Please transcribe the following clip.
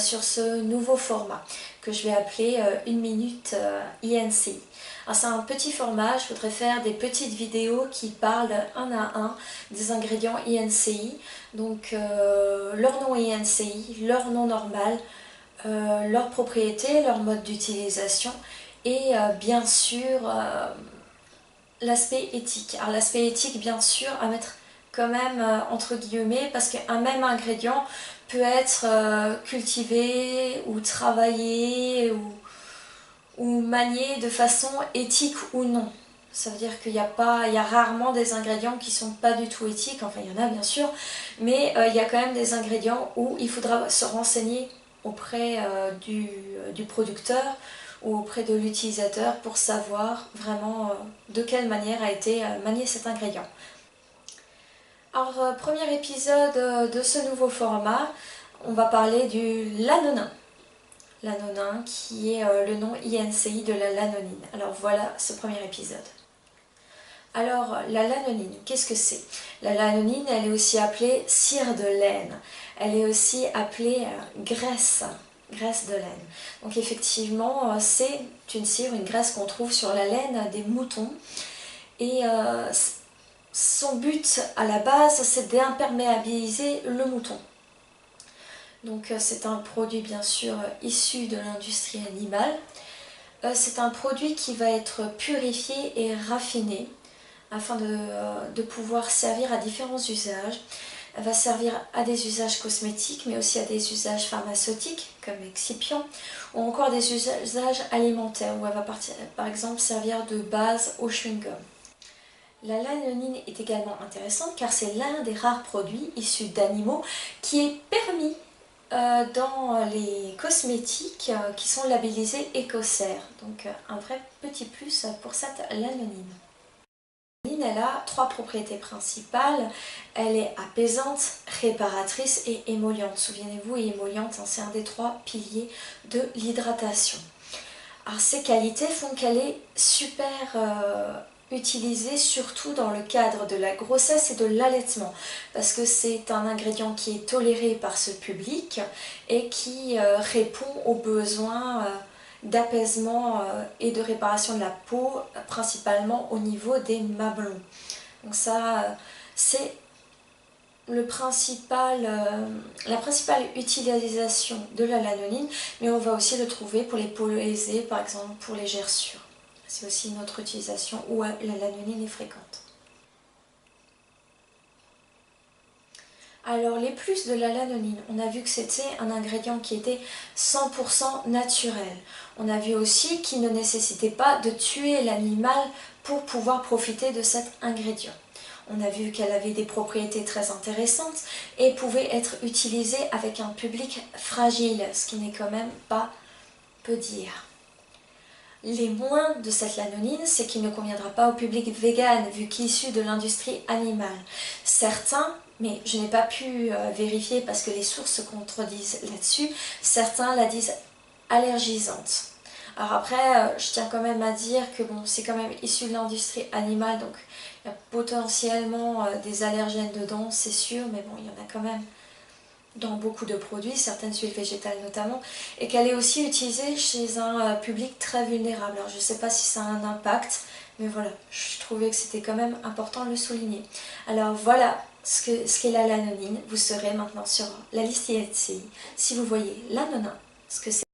sur ce nouveau format que je vais appeler 1 minute INCI. Alors c'est un petit format, je voudrais faire des petites vidéos qui parlent un à un des ingrédients INCI, donc leur nom INCI, leur nom normal, leurs propriétés, leur mode d'utilisation et bien sûr l'aspect éthique. Alors l'aspect éthique bien sûr à mettre quand même entre guillemets parce qu'un même ingrédient peut être cultivé ou travaillé ou manié de façon éthique ou non. Ça veut dire qu'il y a rarement des ingrédients qui sont pas du tout éthiques, enfin il y en a bien sûr, mais il y a quand même des ingrédients où il faudra se renseigner auprès du producteur ou auprès de l'utilisateur pour savoir vraiment de quelle manière a été manié cet ingrédient. Alors, premier épisode de ce nouveau format, on va parler du lanonin. Lanonin qui est le nom INCI de la lanonine. Alors voilà ce premier épisode. Alors la lanonine, qu'est-ce que c'est? La lanonine, elle est aussi appelée cire de laine. Elle est aussi appelée graisse de laine. Donc effectivement, c'est une cire, une graisse qu'on trouve sur la laine des moutons. Et son but à la base, c'est d'imperméabiliser le mouton. Donc c'est un produit bien sûr issu de l'industrie animale. C'est un produit qui va être purifié et raffiné afin de pouvoir servir à différents usages. Elle va servir à des usages cosmétiques mais aussi à des usages pharmaceutiques comme excipient ou encore des usages alimentaires où elle va par exemple servir de base au chewing-gum. La lanonine est également intéressante car c'est l'un des rares produits issus d'animaux qui est permis dans les cosmétiques qui sont labellisés écossaires. Donc un vrai petit plus pour cette lanonine. La lanonine, elle a trois propriétés principales. Elle est apaisante, réparatrice et émolliente. Souvenez-vous, émolliente, c'est un des trois piliers de l'hydratation. Alors ces qualités font qu'elle est super utilisée surtout dans le cadre de la grossesse et de l'allaitement parce que c'est un ingrédient qui est toléré par ce public et qui répond aux besoins d'apaisement et de réparation de la peau principalement au niveau des mamelons. Donc ça c'est la principale utilisation de la lanonine, mais on va aussi le trouver pour les peaux lésées, par exemple pour les gerçures. C'est aussi une autre utilisation où la lanonine est fréquente. Alors les plus de la lanonine, on a vu que c'était un ingrédient qui était 100% naturel. On a vu aussi qu'il ne nécessitait pas de tuer l'animal pour pouvoir profiter de cet ingrédient. On a vu qu'elle avait des propriétés très intéressantes et pouvait être utilisée avec un public fragile, ce qui n'est quand même pas peu dire. Les moins de cette lanonine, c'est qu'il ne conviendra pas au public vegan, vu qu'il est issu de l'industrie animale. Certains, mais je n'ai pas pu vérifier parce que les sources se contredisent là-dessus, certains la disent allergisante. Alors après, je tiens quand même à dire que bon, c'est quand même issu de l'industrie animale, donc il y a potentiellement des allergènes dedans, c'est sûr, mais bon, il y en a quand même dans beaucoup de produits, certaines huiles végétales notamment, et qu'elle est aussi utilisée chez un public très vulnérable. Alors je ne sais pas si ça a un impact, mais voilà, je trouvais que c'était quand même important de le souligner. Alors voilà ce qu'est la lanonine, vous serez maintenant sur la liste INCI. Si vous voyez lanonin, ce que c'est.